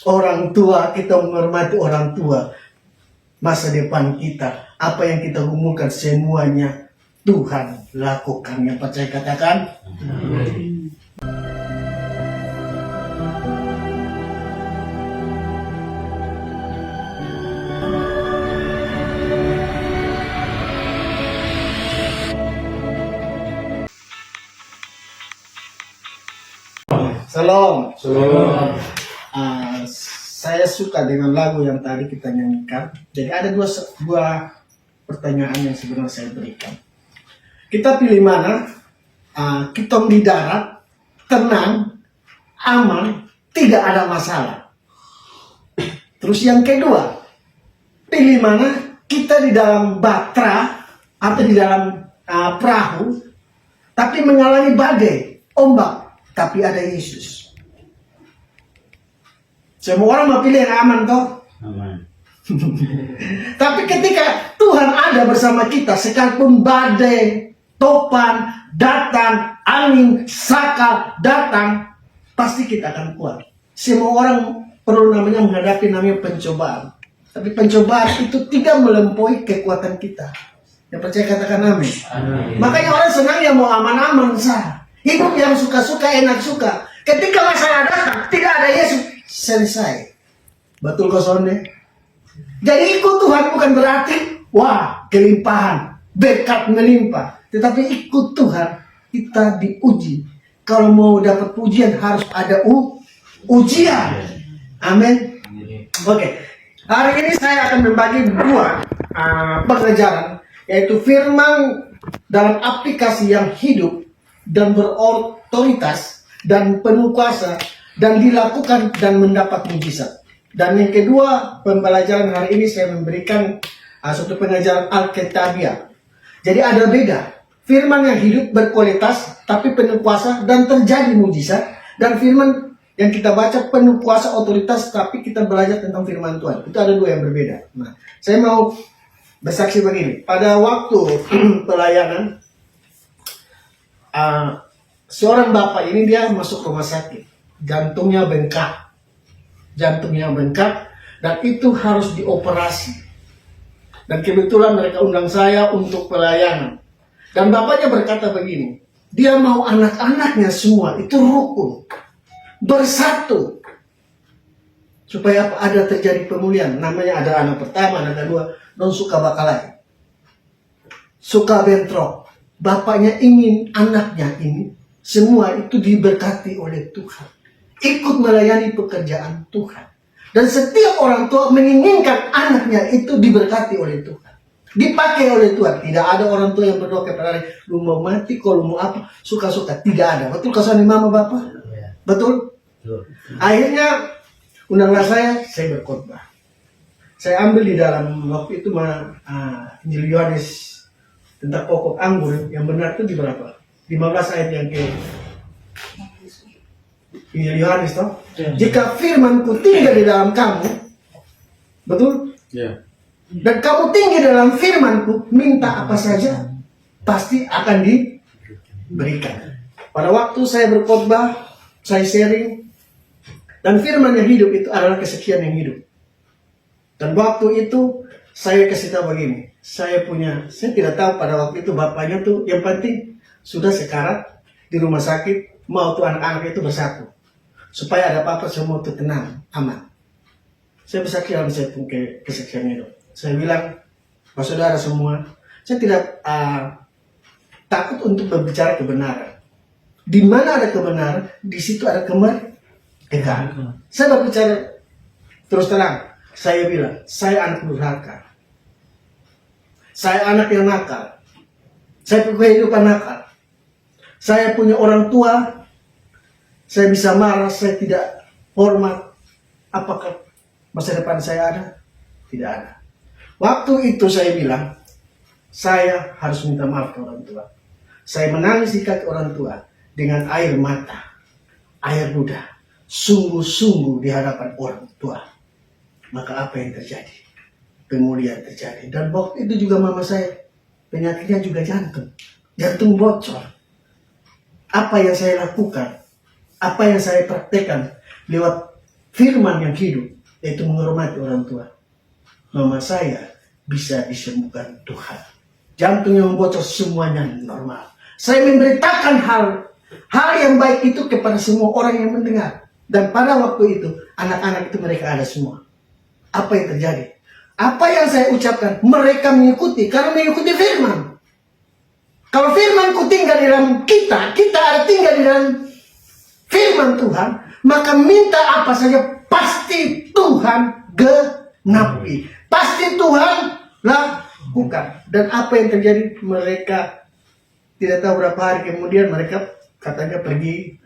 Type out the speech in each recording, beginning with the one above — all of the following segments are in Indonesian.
orang tua, kita menghormati orang tua. Masa depan kita, apa yang kita gumulkan semuanya Tuhan lakukan. Yang percaya katakan amin. Salam. Salam. Saya suka dengan lagu yang tadi kita nyanyikan. Jadi ada dua pertanyaan yang sebenarnya saya berikan. Kita pilih mana? Kita di darat, tenang, aman, tidak ada masalah. Terus yang kedua, pilih mana? Kita di dalam batra atau di dalam perahu, tapi mengalami badai, ombak. Tapi ada Yesus. Semua orang mau pilih yang aman toh? Aman. Tapi ketika Tuhan ada bersama kita, sekalipun badai, topan, datang, angin, sakal datang, pasti kita akan kuat. Semua orang perlu menghadapi pencobaan. Tapi pencobaan itu tidak melampaui kekuatan kita. Yang percaya katakan amin. Amin. Makanya orang senang yang mau aman-aman sah. Hidup yang suka-suka, enak suka. Ketika masalah datang, tidak ada Yesus, selesai. Betul kok Sonde? Jadi ikut Tuhan bukan berarti, wah, kelimpahan, berkat melimpah. Tetapi ikut Tuhan, kita diuji. Kalau mau dapat pujian harus ada ujian. Amin. Oke. Hari ini saya akan membagi dua pengajaran, yaitu firman dalam aplikasi yang hidup dan berotoritas dan penuh kuasa dan dilakukan dan mendapat mujizat. Dan yang kedua, pembelajaran hari ini saya memberikan suatu pengajaran Alkitabiah. Jadi ada beda. Firman yang hidup berkualitas tapi penuh kuasa dan terjadi mujizat, dan firman yang kita baca penuh kuasa otoritas tapi kita belajar tentang firman Tuhan. Itu ada dua yang berbeda. Nah, saya mau bersaksi begini. Pada waktu pelayanan, seorang bapak ini dia masuk rumah sakit, jantungnya bengkak, dan itu harus dioperasi. Dan kebetulan mereka undang saya untuk pelayanan. Dan bapaknya berkata begini, dia mau anak-anaknya semua itu rukun, bersatu, supaya ada terjadi pemulihan. Namanya ada anak pertama, anak kedua, non suka bakalai, suka bentrok. Bapaknya ingin anaknya ini semua itu diberkati oleh Tuhan, ikut melayani pekerjaan Tuhan. Dan setiap orang tua menginginkan anaknya itu diberkati oleh Tuhan, dipakai oleh Tuhan. Tidak ada orang tua yang berdoa kepada dia, lu mau mati, kalau mau apa, suka-suka. Tidak ada. Betul kasih mama bapak? Betul? Akhirnya undanglah saya berkhotbah. Saya ambil di dalam waktu itu Injil Yohanes tentang pokok anggur yang benar itu di berapa? 15 ayat yang ke Injil Yohanes toh. Jika firmanku tinggal di dalam kamu, betul? Ya. Dan kamu tinggal dalam firmanku, minta apa saja pasti akan diberikan. Pada waktu saya berkhotbah, saya sharing, dan firman yang hidup itu adalah kesaksian yang hidup. Dan waktu itu saya kasih tahu begini, saya tidak tahu pada waktu itu bapaknya tuh yang penting sudah sekarat di rumah sakit, mau tuh anak-anak itu bersatu supaya ada apa-apa semua tuh tenang, aman. Saya bersaksi dalam saya punya kesaksian itu. Saya bilang, Pak saudara semua, saya tidak takut untuk berbicara kebenaran. Di mana ada kebenaran, di situ ada kemerdekaan. Saya berbicara terus terang. Saya bilang, saya anak durhaka. Saya anak yang nakal. Saya punya kehidupan nakal. Saya punya orang tua. Saya bisa marah, saya tidak hormat. Apakah masa depan saya ada? Tidak ada. Waktu itu saya bilang, saya harus minta maaf ke orang tua. Saya menangis di kaki orang tua dengan air mata, air ludah, sungguh-sungguh di hadapan orang tua. Maka apa yang terjadi? Pemulihan terjadi. Dan waktu itu juga mama saya, penyakitnya juga jantung bocor. Apa yang saya lakukan, apa yang saya praktekkan lewat firman yang hidup, yaitu menghormati orang tua. Mama saya bisa disembuhkan Tuhan. Jantungnya membocor, semuanya normal. Saya memberitakan hal yang baik itu kepada semua orang yang mendengar. Dan pada waktu itu, anak-anak itu mereka ada semua. Apa yang terjadi? Apa yang saya ucapkan, mereka mengikuti, karena mengikuti firman. Kalau firman ku tinggal di dalam kita ada tinggal di dalam firman Tuhan, maka minta apa saja, pasti Tuhan genapi. Pasti Tuhan lakukan. Dan apa yang terjadi, mereka tidak tahu berapa hari kemudian mereka katanya pergi,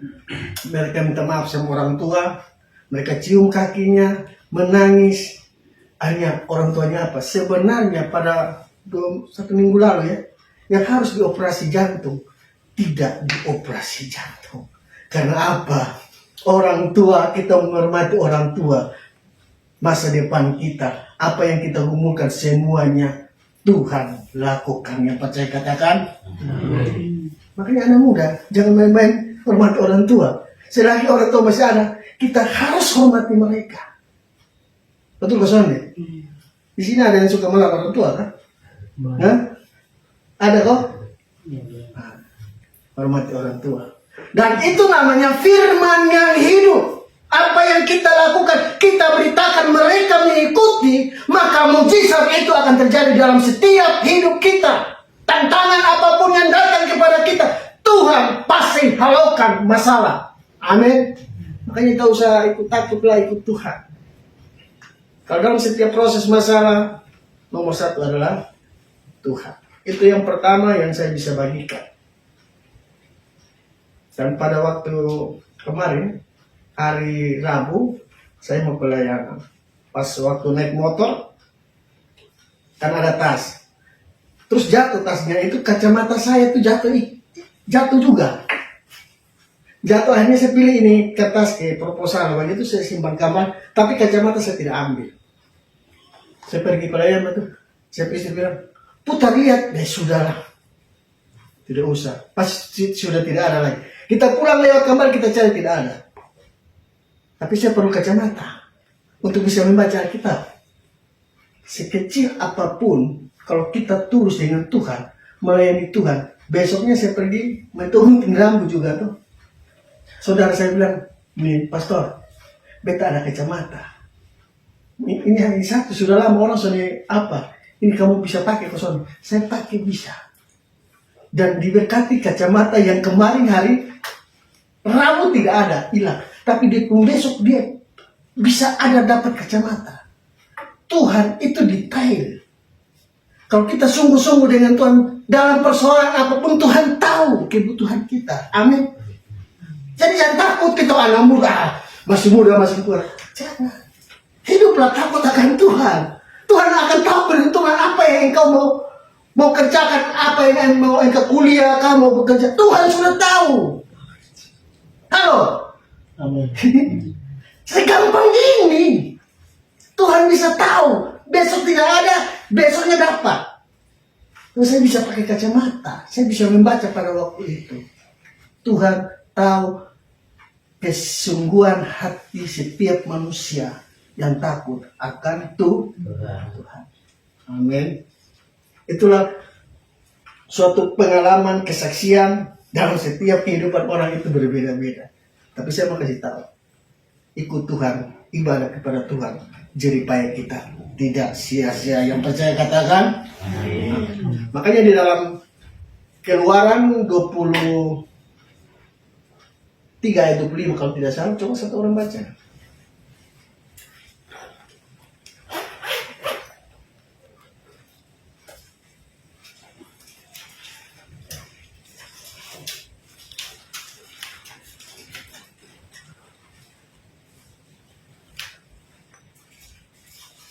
mereka minta maaf sama orang tua, mereka cium kakinya, menangis. Akhirnya orang tuanya apa? Sebenarnya pada 1 minggu lalu ya, yang harus dioperasi jantung, tidak dioperasi jantung. Karena apa? Orang tua, kita menghormati orang tua. Masa depan kita, apa yang kita gumulkan, semuanya Tuhan lakukan. Yang percaya katakan amin. Makanya anak muda, jangan main-main hormati orang tua. Selagi orang tua masih ada, kita harus hormati mereka. Betul gak Sonde? Di sini ada yang suka melak orang tua kan? Nah, ada kok? Nah, hormati orang tua. Dan itu namanya firman yang hidup. Apa yang kita lakukan, kita beritakan, mereka mengikuti, maka mujizat itu akan terjadi dalam setiap hidup kita. Tantangan apapun yang datang kepada kita, Tuhan pasti halaukan masalah. Amin. Makanya tak usah ikut takutlah, ikut Tuhan. Kalau dalam setiap proses masalah, nomor 1 adalah Tuhan. Itu yang pertama yang saya bisa bagikan. Dan pada waktu kemarin, hari Rabu, saya mau pelayanan. Pas waktu naik motor, kan ada tas. Terus jatuh tasnya, itu kacamata saya itu jatuh juga. Jatuh, akhirnya saya pilih ini kertas ke proposal, begitu saya simpan kamar, tapi kacamata saya tidak ambil. Saya pergi pelayanan itu, saya istri bilang, putar lihat, sudahlah, tidak usah. Pas sudah tidak ada lagi. Kita pulang lewat kamar, kita cari, tidak ada. Tapi saya perlu kacamata untuk bisa membaca Alkitab. Sekecil apapun, kalau kita tulus dengan Tuhan, melayani Tuhan, besoknya saya pergi menurunkan rambut juga tuh. Saudara saya bilang, nih pastor, beta ada kacamata. Ini hari satu, sudah lama orang sudah apa? Ini kamu bisa pakai kosong. Saya pakai bisa. Dan diberkati kacamata yang kemarin hari rambut tidak ada, hilang. Tapi di besok dia bisa ada dapat kacamata. Tuhan itu detail. Kalau kita sungguh-sungguh dengan Tuhan dalam persoalan apapun, Tuhan tahu kebutuhan kita. Amin. Jadi jangan takut kita anak muda, masih muda, masih tua. Jangan. Hiduplah takut akan Tuhan. Tuhan akan tahu perhitungan apa yang engkau mau kerjakan, apa yang mau engkau kuliah, kamu mau bekerja. Tuhan sudah tahu. Halo. Amin. Segampang ini. Tuhan bisa tahu. Besok tidak ada, besoknya dapat. Terus saya bisa pakai kacamata. Saya bisa membaca pada waktu itu. Tuhan tahu kesungguhan hati setiap manusia yang takut akan Tuhan. Amin. Itulah suatu pengalaman, kesaksian dalam setiap kehidupan orang itu berbeda-beda. Tapi saya mau kasih tahu, ikut Tuhan, ibadah kepada Tuhan, jeripaya kita tidak sia-sia. Yang percaya katakan amin. Makanya di dalam Keluaran 23 ayat 25 kalau tidak salah, coba satu orang baca.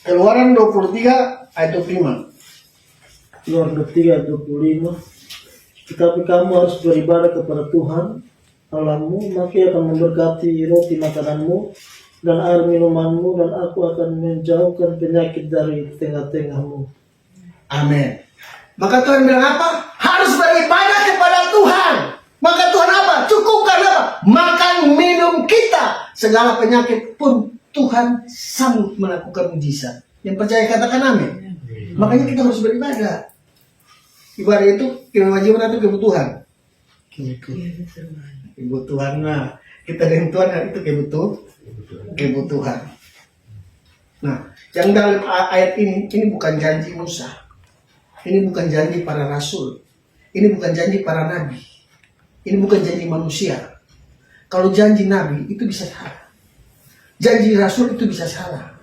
Keluaran 23 ayat 25. Keluaran 23 ayat 25. Tetapi kamu harus beribadah kepada Tuhan Allahmu, maka Ia akan memberkati roti makananmu dan air minumanmu, dan aku akan menjauhkan penyakit dari tengah-tengahmu. Amin. Maka Tuhan bilang apa? Harus beribadah kepada Tuhan. Maka Tuhan apa? Cukupkan apa? Makan minum kita. Segala penyakit pun Tuhan sanggup melakukan mujizat. Yang percaya katakan amin. Makanya kita harus beribadah. Ibadah itu kewajiban atau kebutuhan? Kebutuhan. Nah, kita dengan Tuhan itu kebutuhan. Nah, yang dalam ayat ini bukan janji Musa. Ini bukan janji para rasul. Ini bukan janji para nabi. Ini bukan janji manusia. Kalau janji nabi itu bisa salah. Janji rasul itu bisa salah.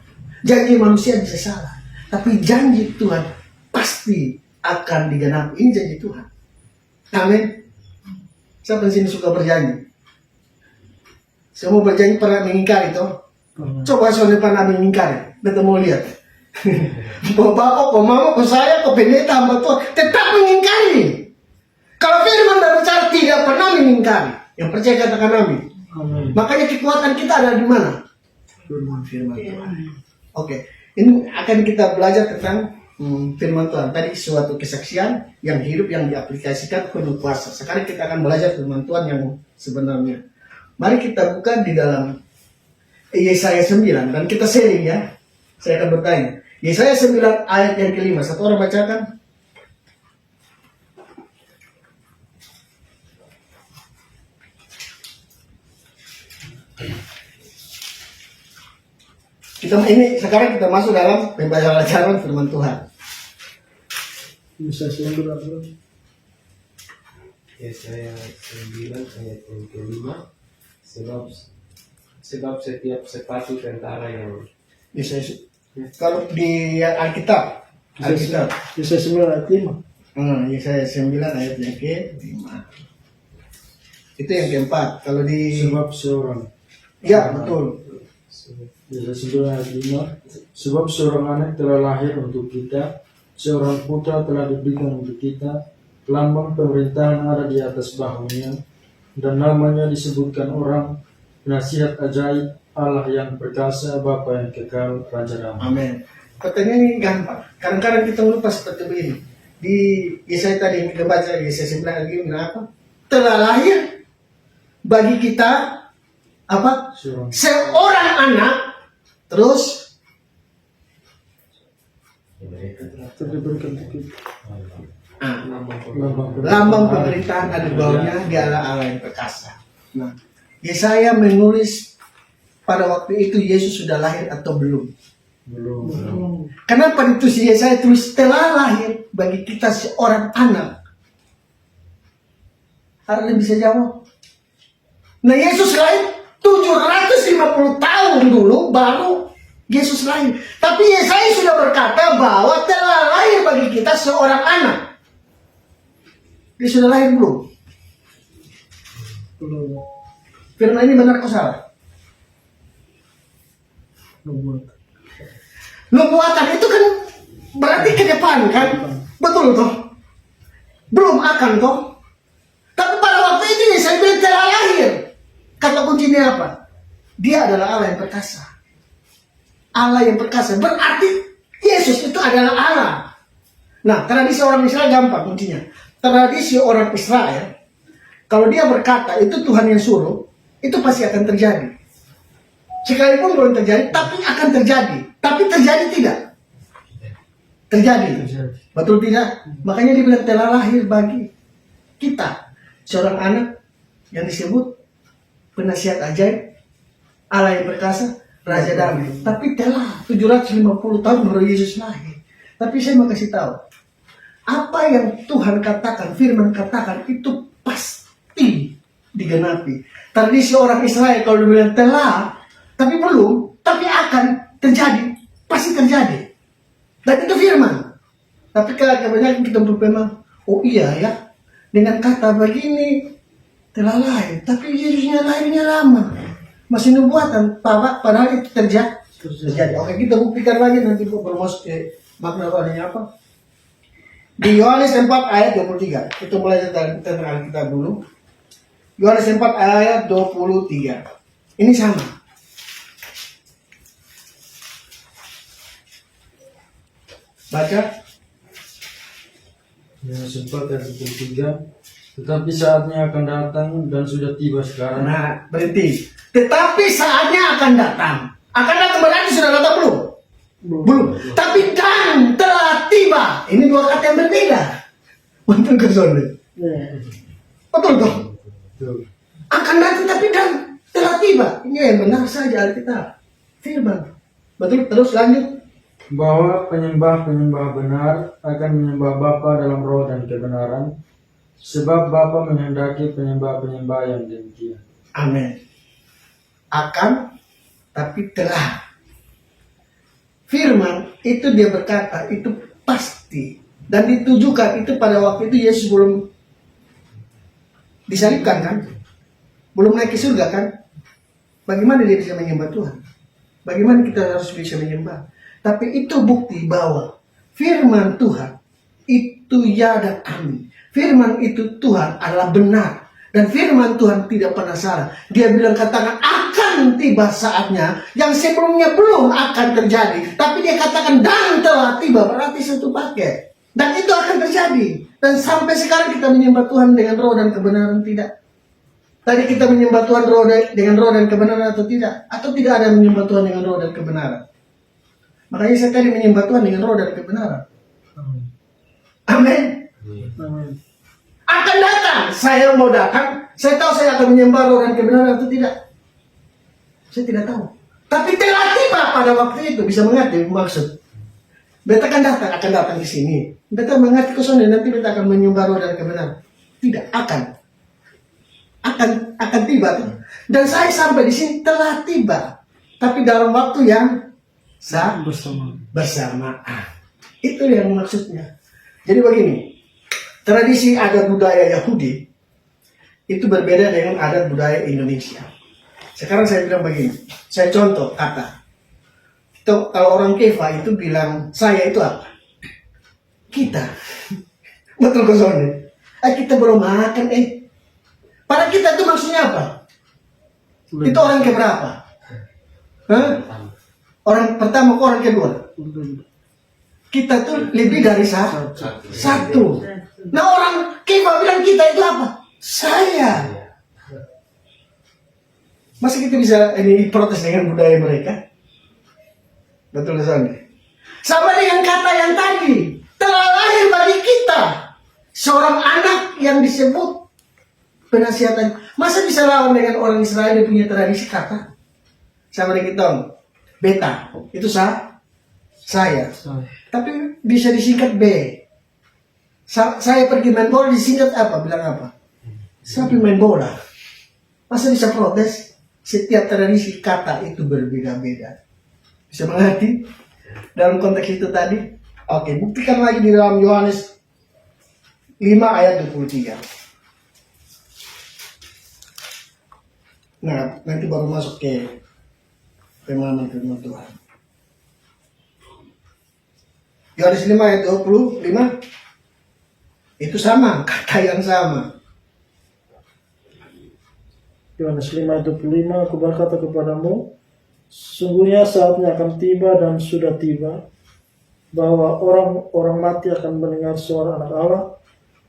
Janji manusia bisa salah. Tapi janji Tuhan pasti akan digenapi. Ini janji Tuhan. Amin. Siapa di sini suka berjanji? Semua berjanji pernah mengingkari toh? Coba soalnya pernah mengingkari. Kita mau lihat. Bapak, mama, saya, pendeta, hamba Tuhan tetap mengingkari. Kalau firman dan bicara tidak pernah mengingkari. Yang percaya katakan amin. Makanya kekuatan kita ada di mana? Firman Tuhan. Oke, ini akan kita belajar tentang firman Tuhan. Tadi suatu kesaksian yang hidup yang diaplikasikan penuh kuasa. Sekarang kita akan belajar firman Tuhan yang sebenarnya. Mari kita buka di dalam Yesaya 9 dan kita sharing ya. Saya akan bertanya. Yesaya 9 ayat yang kelima. Satu orang bacakan. Sekarang kita masuk dalam pembelajaran firman Tuhan. Bisa saya berapa? Yesaya 9 ayat yang kelima. Sebab setiap sepatu tentara yang Kalau di Alkitab, Bisa 9 ayat 5. Yesaya 9 ayat yang ke-5. Itu yang keempat. Kalau di Sebab seorang. Ya, betul. Bisa 9 ayat 5. Sebab seorang anak telah lahir untuk kita, seorang putra telah diberikan untuk kita, lambang pemerintahan ada di atas bahunya, dan namanya disebutkan orang, penasihat ajaib, Allah yang perkasa, Bapa yang kekal, Raja damai. Amin. Pertanyaan ini gampang. Kadang-kadang kita lupa seperti begini. Di Yesaya tadi yang kita baca, Yesaya 9 ayat 5, apa? Telah lahir bagi kita apa? Seorang anak. Terus Diberikan untuk kita. lambang pemerintahan ada di bawahnya, dialah Allah yang perkasa. Nah, Yesaya menulis pada waktu itu Yesus sudah lahir atau belum? Belum. Kenapa itu si Yesaya tulis telah lahir bagi kita seorang anak? Ada yang bisa jawab? Nah, Yesus lahir 750 tahun dulu baru Yesus lahir. Tapi Yesaya sudah berkata bahwa telah lahir bagi kita seorang anak. Dia sudah lahir belum? Belum. Firman ini benar atau salah? Nubuatan itu kan berarti ke depan kan? Betul toh? Belum akan toh? Tapi pada waktu itu Yesaya bilang telah lahir. Kata kuncinya apa? Dia adalah Allah yang perkasa. Allah yang perkasa. Berarti Yesus itu adalah Allah. Nah, tradisi orang Israel gampang kuncinya. Tradisi orang Israel, kalau dia berkata itu Tuhan yang suruh, itu pasti akan terjadi. Sekalipun belum terjadi, tapi akan terjadi. Tapi terjadi tidak? Terjadi. Betul tidak? Makanya dia bilang telah lahir bagi kita seorang anak yang disebut penasihat ajaib, Allah yang perkasa, Raja damai. Tapi telah 750 tahun baru Yesus lahir. Tapi saya mau kasih tahu, apa yang Tuhan katakan, firman katakan itu pasti digenapi. Tradisi orang Israel kalau dibilang telah, tapi belum, tapi akan terjadi, pasti terjadi. Dan itu firman. Tapi kalau kebanyakan kita memang, oh iya ya, dengan kata begini telah lahir, tapi Yesusnya lahirnya lama, masih nubuatan, padahal itu terjadi. Oke, kita buktikan lagi nanti bermasuk ke makna rohaninya apa. Di Yohanes 4 ayat 23, kita mulai tentang Alkitab dulu. Yohanes 4 ayat 23, ini sama. Baca. Yohanes 4 ayat 23. Tetapi saatnya akan datang dan sudah tiba sekarang. Nah, berhenti. Tetapi saatnya akan datang. Akan datang berarti sudah datang belum? Belum. Tapi dan telah tiba. Ini dua kata yang berbeda. Betul ke Sonde? Betul toh? Akan datang tapi dan telah tiba. Ini yang benar saja Alkitab. Firman. Betul, terus lanjut. Bahwa penyembah-penyembah benar akan menyembah Bapa dalam roh dan kebenaran, sebab Bapa menghendaki penyembah-penyembah yang demikian. Amin. Akan tapi telah. Firman itu dia berkata itu pasti dan ditujukan itu pada waktu itu Yesus belum disalibkan kan, belum naik ke surga kan. Bagaimana dia bisa menyembah Tuhan? Bagaimana kita harus bisa menyembah? Tapi itu bukti bahwa firman Tuhan itu ya dan amin. Firman itu Tuhan adalah benar. Dan firman Tuhan tidak pernah salah. Dia bilang katakan akan tiba saatnya yang sebelumnya belum akan terjadi. Tapi dia katakan dan telah tiba, berarti satu paket. Dan itu akan terjadi. Dan sampai sekarang kita menyembah Tuhan dengan roh dan kebenaran tidak. Tadi kita menyembah Tuhan dengan roh dan kebenaran atau tidak? Atau tidak ada menyembah Tuhan dengan roh dan kebenaran? Makanya saya tadi menyembah Tuhan dengan roh dan kebenaran. Amin. Akan datang, saya mau datang, saya tahu saya akan menyembah roh dan kebenaran atau tidak. Saya tidak tahu. Tapi telah tiba pada waktu itu, bisa mengerti maksud. Beta akan datang di sini. Beta mengerti kesana, nanti beta akan menyembah roh dan kebenaran. Tidak, akan tiba. Dan saya sampai di sini telah tiba. Tapi dalam waktu yang bersamaan. Itu yang maksudnya. Jadi begini, tradisi adat budaya Yahudi itu berbeda dengan adat budaya Indonesia. Sekarang saya bilang begini, saya contoh kata. Kalau orang Keva itu bilang saya itu apa? Kita. Betul ke Sonde? Kita belum makan Pada kita itu maksudnya apa? Itu orang keberapa? Orang pertama ke orang kedua? Kita tuh lebih dari satu. Nah orang Keva bilang kita itu apa? Saya. Masa kita bisa protes dengan budaya mereka? Betul Sonde? Sama dengan kata yang tadi. Telah lahir bagi kita seorang anak yang disebut penasihatan. Masa bisa lawan dengan orang Israel yang punya tradisi kata? Sama dengan kita, beta, itu saya. Tapi bisa disingkat B. Saya pergi main bola disingkat apa? Bilang apa? Saya pergi main bola. Masa bisa protes? Setiap tradisi kata itu berbeda-beda. Bisa mengerti? Dalam konteks itu tadi? Oke, buktikan lagi di dalam Yohanes 5 ayat 23. Nah, nanti baru masuk ke firman Tuhan. Yohanes 5 ayat 25 itu sama, kata yang sama. Yohanes 5 ayat 25, aku berkata kepadamu, sungguhnya saatnya akan tiba dan sudah tiba, bahwa orang-orang mati akan mendengar suara Anak Allah,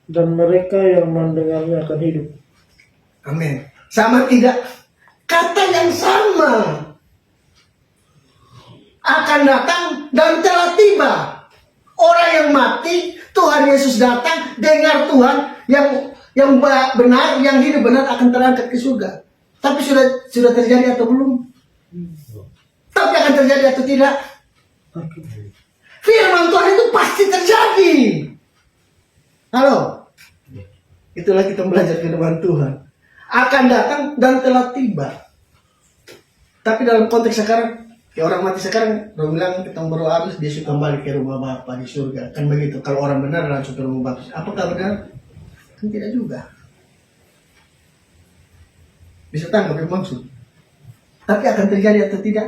dan mereka yang mendengarnya akan hidup. Amin. Sama tidak? Kata yang sama. Akan datang dan telah tiba. Orang yang mati, Tuhan Yesus datang, dengar Tuhan yang benar, yang hidup benar akan terangkat ke surga. Tapi sudah terjadi atau belum? Tapi akan terjadi atau tidak? Firman Tuhan itu pasti terjadi. Halo? Itulah kita belajar firman Tuhan. Akan datang dan telah tiba. Tapi dalam konteks sekarang, ya orang mati sekarang, orang bilang kita berdoa habis, dia suka kembali ke rumah Bapa di surga. Kan begitu. Kalau orang benar langsung ke rumah Bapa. Apakah benar? Kan tidak juga. Bisa tangkap yang maksud. Tapi akan terjadi atau tidak?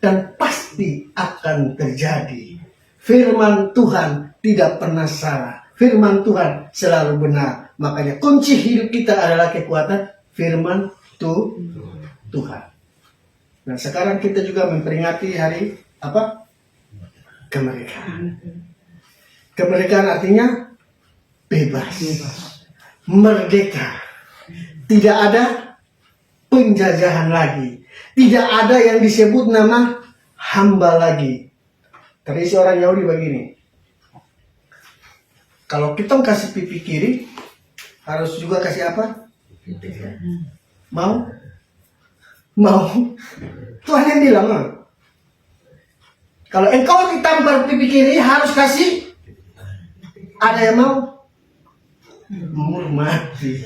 Dan pasti akan terjadi. Firman Tuhan tidak pernah salah. Firman Tuhan selalu benar. Makanya kunci hidup kita adalah kekuatan firman Tuhan. Nah sekarang kita juga memperingati hari apa? Kemerdekaan. Kemerdekaan artinya bebas. Merdeka. Tidak ada penjajahan lagi. tidak ada yang disebut nama hamba lagi. Tradisi orang Yahudi begini. Kalau kita kasih pipi kiri, harus juga kasih apa? Mau? Tuhan yang bilang, kalau engkau ditampar pipi kiri, harus kasih. Ada yang mau? Mati.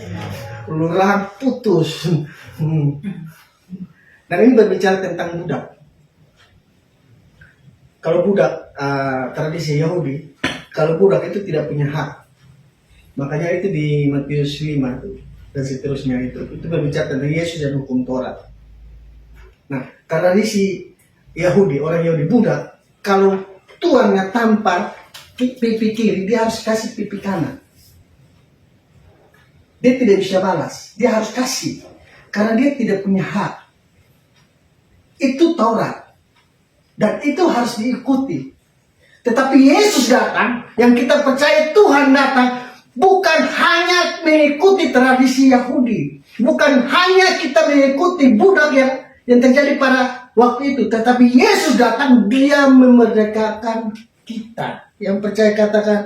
Lurah putus. Dan ini berbicara tentang budak. Kalau budak, tradisi Yahudi, kalau budak itu tidak punya hak. Makanya itu di Matius 5 itu, dan seterusnya itu berbicara tentang Yesus dan hukum Taurat. Nah, tradisi Yahudi, orang Yahudi budak, kalau tuannya tampar pipi kiri, dia harus kasih pipi kanan. Dia tidak bisa balas, dia harus kasih. Karena dia tidak punya hak. Itu Taurat. Dan itu harus diikuti. Tetapi Yesus datang, yang kita percaya Tuhan datang, bukan hanya mengikuti tradisi Yahudi. Bukan hanya kita mengikuti budak yang terjadi pada waktu itu. Tetapi Yesus datang, dia memerdekakan kita. Yang percaya katakan,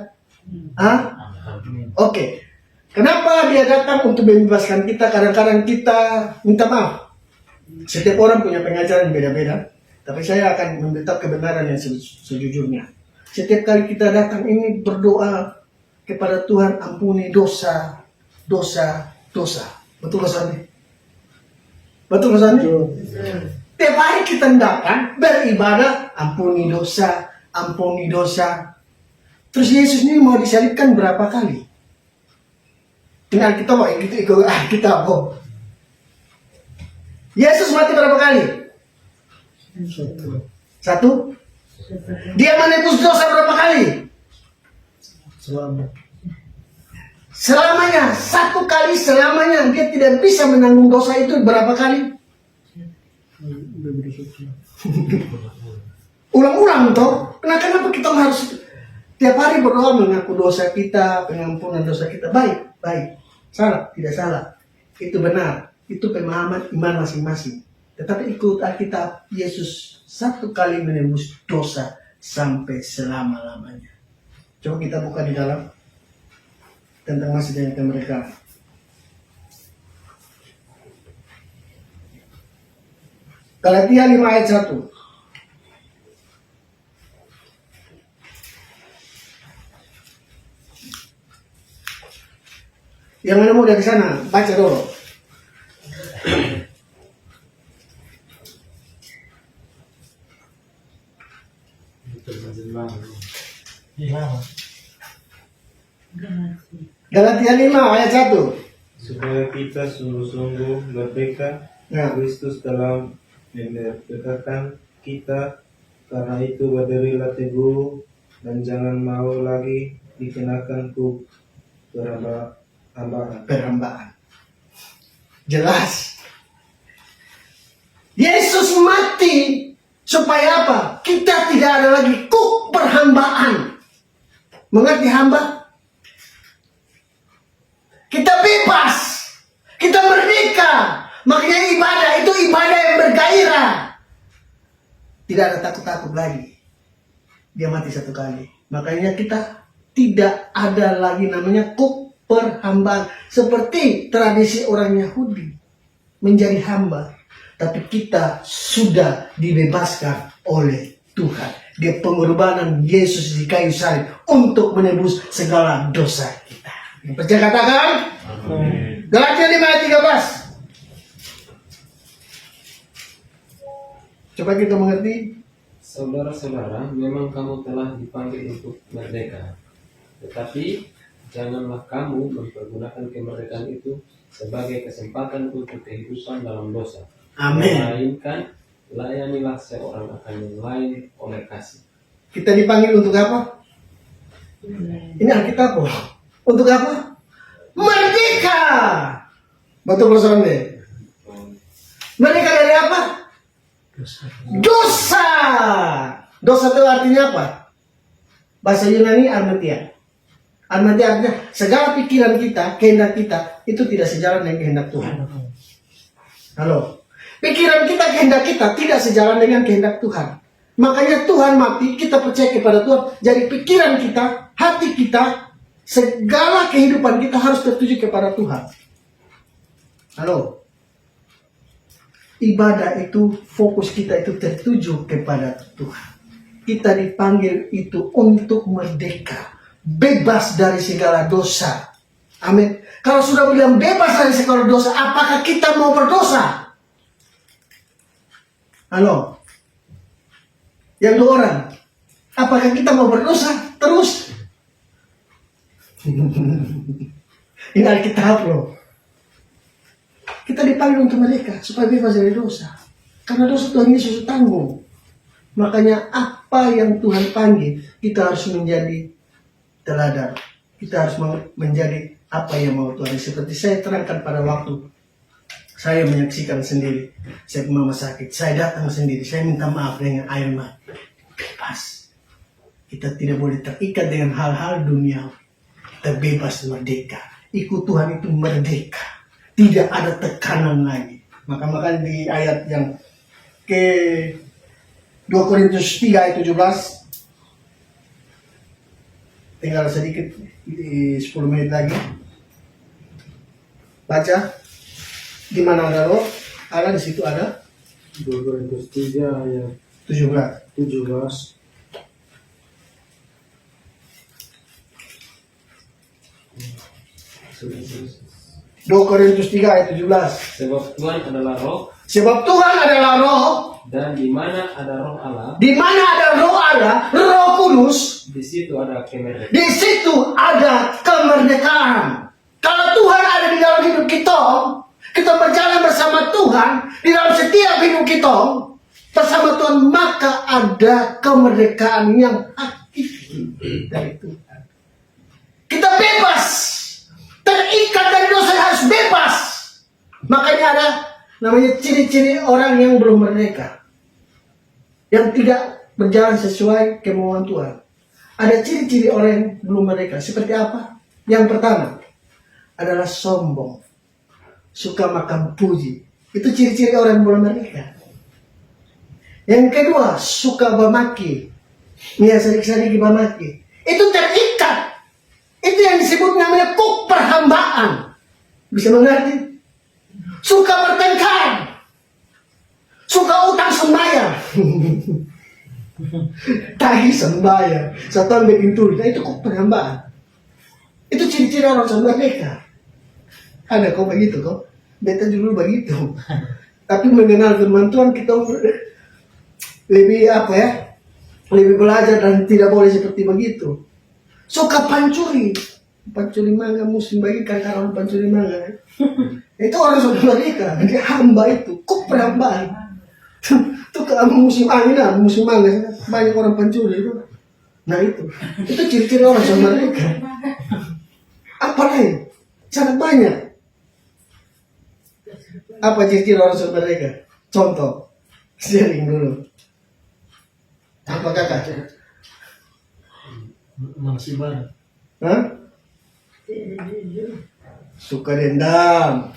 Oke. Kenapa dia datang untuk membebaskan kita? Kadang-kadang kita minta maaf. Setiap orang punya pengajaran beda-beda. Tapi saya akan memberitahu kebenaran yang sejujurnya. Setiap kali kita datang ini berdoa kepada Tuhan, ampuni dosa. Betul nggak Sandi? Betul nggak Sandi? Tiap hari kita datang beribadah, ampuni dosa. Terus Yesus ini mau disalibkan berapa kali? Dengan kita mau ikut kita kok. Yesus mati berapa kali? Satu. Dia menebus dosa berapa kali? Selamanya. Satu kali selamanya. Dia tidak bisa menanggung dosa itu berapa kali? Ulang-ulang toh. Kenapa kita harus tiap hari berdoa mengaku dosa kita, pengampunan dosa kita? Baik. Salah, tidak salah. Itu benar. Itu pemahaman iman masing-masing. Tetapi ikut Alkitab, Yesus satu kali menembus dosa sampai selama-lamanya. Coba kita buka di dalam tentang masih dengan kemerdekaan. Galatia 5 ayat 1. Yang mana mau dari sana, baca dulu. Galatia 5 ayat 1. Supaya kita sungguh-sungguh merdeka, Ya. Kristus dalam memerdekakan kita. Karena itu berdirilah teguh dan jangan mau lagi dikenakan Perhambaan. Jelas. Yesus mati supaya apa? Kita tidak ada lagi kuk perhambaan. Mengerti hamba? Kita bebas. Kita merdeka. Makanya ibadah itu ibadah yang bergairah. Tidak ada takut-takut lagi. Dia mati satu kali. Makanya kita tidak ada lagi namanya kuk perhambaan. Seperti tradisi orang Yahudi. Menjadi hamba. Tapi kita sudah dibebaskan oleh Tuhan. Dia pengorbanan Yesus di kayu salib untuk menebus segala dosa kita. Yang percaya katakan? Galatia 5 ayat 13. Coba kita mengerti. Saudara-saudara, memang kamu telah dipanggil untuk merdeka. Tetapi janganlah kamu mempergunakan kemerdekaan itu sebagai kesempatan untuk kehidupan dalam dosa. Amin. Melainkan layanilah seorang akan yang lain oleh kasih. Kita dipanggil untuk apa? Ini Alkitab. Untuk apa? Merdeka. Betul Pak deh. Merdeka dari apa? Dosa. Dosa itu artinya apa? Bahasa Yunani armatia. Armatia artinya segala pikiran kita, kehendak kita itu tidak sejalan dengan kehendak Tuhan. Halo. Pikiran kita, kehendak kita tidak sejalan dengan kehendak Tuhan. Makanya Tuhan mati, kita percaya kepada Tuhan. Jadi pikiran kita, hati kita, segala kehidupan kita harus tertuju kepada Tuhan. Halo? Ibadah itu, fokus kita itu tertuju kepada Tuhan. Kita dipanggil itu untuk merdeka. Bebas dari segala dosa. Amin. Kalau sudah bilang bebas dari segala dosa, apakah kita mau berdosa? Halo? Yang dua orang, apakah kita mau berdosa terus? Ini Alkitab loh. Kita dipanggil untuk mereka supaya bebas dari dosa. Karena dosa Tuhan Yesus tanggung. Makanya apa yang Tuhan panggil, kita harus menjadi teladan. Kita harus menjadi apa yang mau Tuhan. Seperti saya terangkan pada waktu saya menyaksikan sendiri. Saya mama sakit, saya datang sendiri, saya minta maaf dengan air mata. Bebas. Kita tidak boleh terikat dengan hal-hal dunia. Kita bebas, merdeka. Ikut Tuhan itu merdeka. Tidak ada tekanan lagi. Maka di ayat yang ke 2 Korintus 3 ayat 17. Tinggal sedikit, 10 menit lagi. Baca. Di mana ada roh, Allah di situ ada 2 Korintus 3 ayat 17. 17. Dua Korintus 3 ayat 17. Sebab Tuhan adalah roh, Sebab Tuhan adalah roh, dan di mana ada roh Allah, di mana ada roh Allah, Roh Kudus, di situ ada kemerdekaan. di situ ada kemerdekaan. Kalau Tuhan ada di dalam hidup kita, kita berjalan bersama Tuhan di dalam setiap hidup kita bersama Tuhan, maka ada kemerdekaan yang hakiki dari Tuhan. Kita bebas, terikat dari dosa, harus bebas. Makanya ada namanya ciri-ciri orang yang belum merdeka, yang tidak berjalan sesuai kemauan Tuhan. Ada ciri-ciri orang yang belum merdeka. Seperti apa? Yang pertama adalah sombong, suka makan puji. Itu ciri-ciri orang yang belum merdeka. Yang kedua, suka memaki, sadik-sadik memaki. Itu terikat. Itu yang disebut namanya kuk perhambaan. Bisa mengerti? Suka bertengkar, suka utang sembahyang, tagih sembahyang, satu bikin tulis. Nah, itu kuk perhambaan. Itu ciri-ciri orang merdeka. Ada kok begitu kok? Beta dulu begitu. Tapi mengenal firman Tuhan kita lebih apa ya? Lebih belajar dan tidak boleh seperti begitu. Suka pancuri mangga, musim bagikan karena pancuri mangga. Itu orang sudah merdeka, dia hamba itu, kok perhambaan. Itu ke musim angin, musim mangga, banyak orang pancuri itu. Nah itu ciri-ciri orang sudah merdeka. Apa lain? Sangat banyak. Apa ciri-ciri orang sudah merdeka? Contoh, sharing dulu. Apa kakak? Masih banyak. Hah? Suka dendam.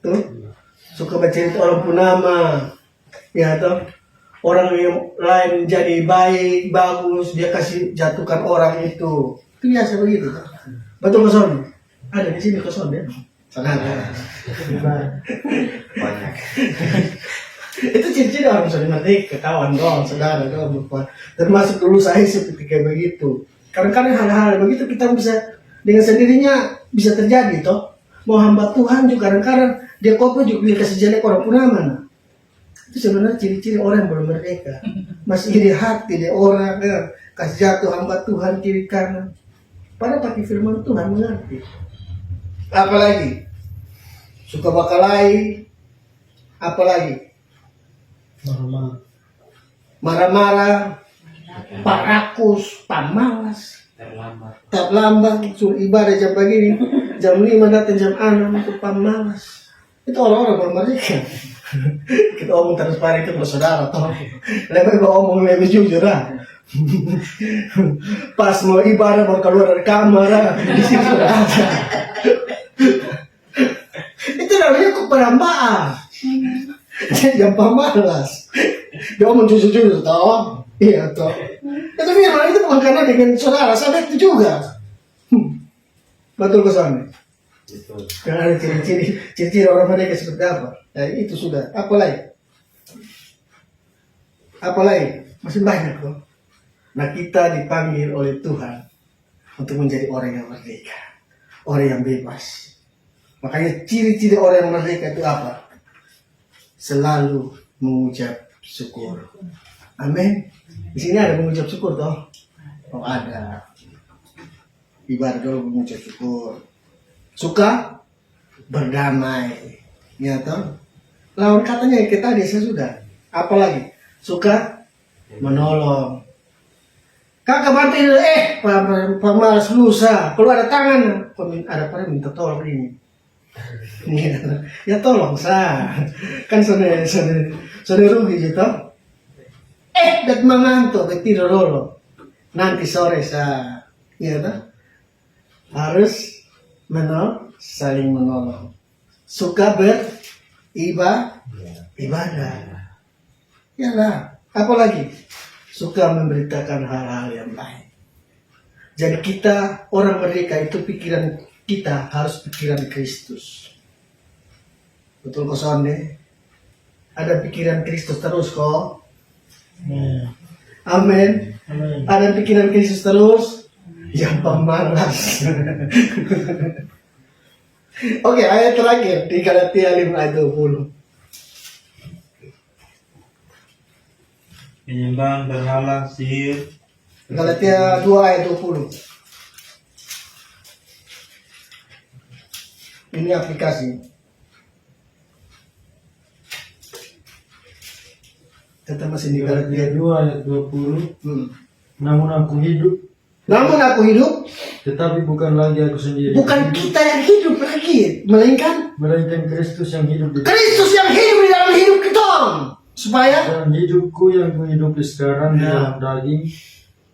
Tuh. Suka bercerita orang punama. Ya toh. Orang yang lain jadi baik, bagus, dia kasih jatuhkan orang itu. Itu biasa begitu. Betul Koson? Ada di sini Koson ya? Sangat. Banyak. Itu ciri-ciri orang sudah merdeka, kawan dong, saudara dong, termasuk dulu saya seperti kayak begitu. Kadang-kadang hal-hal begitu kita bisa dengan sendirinya bisa terjadi toh. Mau hamba Tuhan juga kadang-kadang dia kopi juga kasih jelek orang punama. Itu sebenarnya ciri-ciri orang yang belum merdeka. Masih iri hati dia orang, kasih jatuh hamba Tuhan kiri kanan. Padahal pakai firman Tuhan mengerti. Apalagi suka bakalai, apalagi marah-marah, parakus, pamalas, terlambat, suruh ibadah jam begini, jam 5 datang jam 6 itu pamalas. Itu orang-orang belum merdeka. Kita omong transparan itu saudara toh. Lebih omong lebih jujur lah. Pas mau ibadah baru keluar dari kamar, di situ ada. Itu namanya keperhambaan. Jangan pemalas. Dia mau jujur-jujur toh. Iya toh. Itu firman itu bukan karena dengan saudara, saya itu juga. Betul kesannya. Itu. Karena ada ciri-ciri orang mereka seperti apa. Ya, itu sudah. Apa lagi? Apa lagi? Masih banyak kok. Nah, kita dipanggil oleh Tuhan untuk menjadi orang yang merdeka, orang yang bebas. Makanya ciri-ciri orang yang merdeka itu apa? Selalu mengucap syukur. Amin. Di sini ada mengucap syukur toh? Oh ada. Ibadah dulu mengucap syukur. Suka berdamai. Ya toh? Lawan katanya kita tadi saya sudah. Apalagi? Suka menolong. Kakak bantu ini, pemalas lusa. Kalau ada tangan, ada pada minta tolong ini. Ya tolong sah. Kan sana rugi gitu. Dat mengantuk, tidur dulu. Nanti sore sah. Ya toh? Harus saling menolong. Suka ibadah. Ya lah. Apa lagi? Suka memberitakan hal-hal yang baik. Jadi kita orang merdeka itu pikiran kita harus pikiran Kristus. Betul kok Sonde? Ada pikiran Kristus terus kok. Amin. Ada pikiran Kristus terus. Jangan pemalas. Oke, ayat terakhir di Galatia 5 ayat 20. Penyembahan berhala, sihir, Galatia 2 ayat 20. Ini aplikasi. Kita masih di Galatia 2 ayat 20. Namun aku hidup, tetapi bukan lagi aku sendiri. Bukan kita yang hidup lagi, melainkan Kristus yang hidup di Kristus yang hidup di dalam hidup kita. Supaya dan hidupku yang kuhidupi sekarang di dalam daging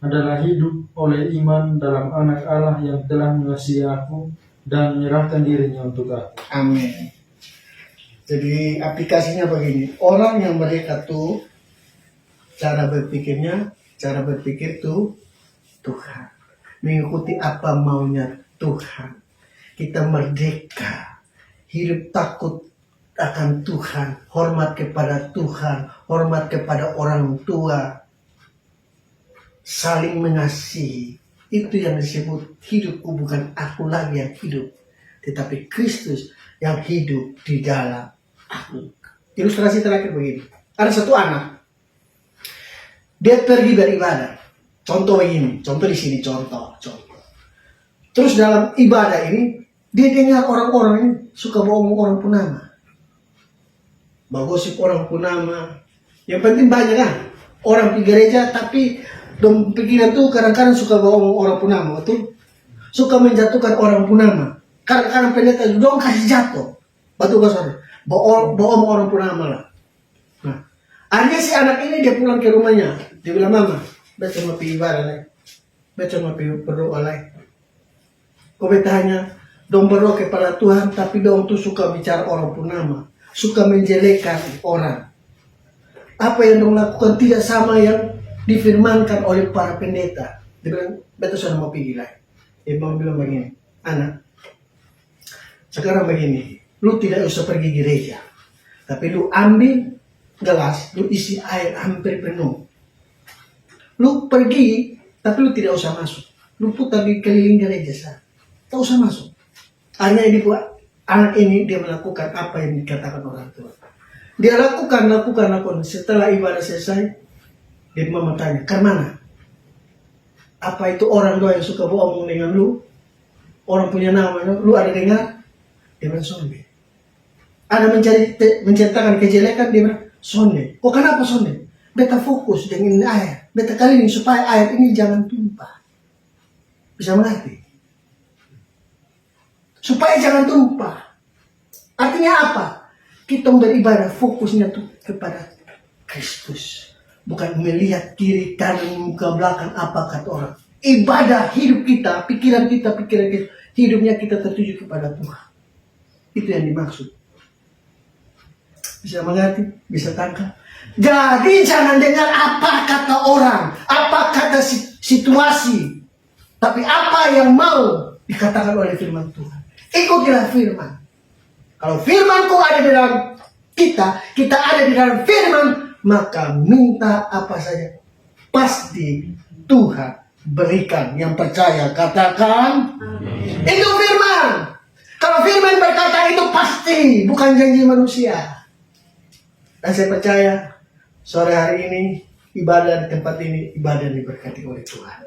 adalah hidup oleh iman dalam anak Allah yang telah mengasihi aku dan menyerahkan dirinya untuk aku. amin. Jadi aplikasinya begini, orang yang mereka tuh cara berpikir tuh Tuhan, mengikuti apa maunya Tuhan. Kita merdeka, hidup takut akan Tuhan, hormat kepada Tuhan, hormat kepada orang tua, saling mengasihi. Itu yang disebut hidupku bukan aku lagi yang hidup, tetapi Kristus yang hidup di dalam aku. Ilustrasi terakhir begini. Ada satu anak, dia pergi beribadah. Contoh begini, contoh di sini, contoh. Terus dalam ibadah ini, dia dengar orang-orang ini suka bohong orang punama. Bagosip orang punama. Yang penting banyak kan orang di gereja, tapi dong pikiran tuh kadang-kadang suka bohong orang punama, betul? Suka menjatuhkan orang punama. Kadang-kadang pendeta dong kasih jatuh, betul gak saudara? Bohong orang punama lah. Nah, akhirnya si anak ini dia pulang ke rumahnya, dia bilang mama, baca mau pergi ibadah nih, baca mau pergi berdoa lah. Kau bertanya, dong berdoa kepada Tuhan, tapi dong tuh suka bicara orang punama. Suka menjelekkan orang. Apa yang dong lakukan tidak sama yang difirmankan oleh para pendeta. Dia bilang, betul sudah mau pergi lah. Dia mau bilang begini, anak, sekarang begini, lu tidak usah pergi gereja, tapi lu ambil gelas, lu isi air hampir penuh. Lu pergi, tapi lu tidak usah masuk. Lu putar di keliling gereja sah. Tak usah masuk. Hanya ini buat anak ini dia melakukan apa yang dikatakan orang tua. Dia lakukan. Setelah ibadah selesai, dia mama tanya, ke mana? Apa itu orang doa yang suka bohong dengan lu? Orang punya nama, lu ada dengar? Dia bilang sonde. Ada menceritakan kejelekan, dia bilang sonde. Kok kenapa sonde? Beta fokus dengan air. Beta kali ini supaya air ini jangan tumpah. Bisa mengerti? Supaya jangan tumpah. Artinya apa? Kita beribadah fokusnya tuh kepada Kristus. Bukan melihat kiri, kanan, muka, belakang, apa kata orang. Ibadah hidup kita, pikiran kita, hidupnya kita tertuju kepada Tuhan. Itu yang dimaksud. Bisa mengerti, bisa tangkap. Jadi jangan dengar apa kata orang, apa kata situasi, tapi apa yang mau dikatakan oleh firman Tuhan. Ikutilah firman. Kalau firmanku ada di dalam kita ada di dalam firman, maka minta apa saja pasti Tuhan berikan. Yang percaya katakan itu firman. Kalau firman berkata itu pasti, bukan janji manusia. Dan saya percaya sore hari ini ibadah di tempat ini ibadah yang diberkati oleh Tuhan.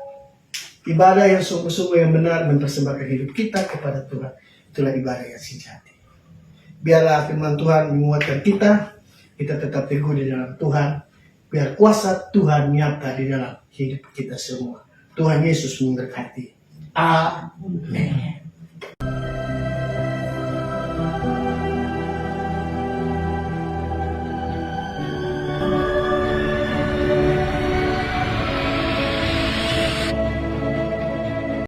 Ibadah yang sungguh-sungguh yang benar mempersembahkan hidup kita kepada Tuhan. Itulah ibadah yang sejati. Biarlah firman Tuhan menguatkan kita tetap teguh di dalam Tuhan. Biar kuasa Tuhan nyata di dalam hidup kita semua. Tuhan Yesus memberkati. Amin.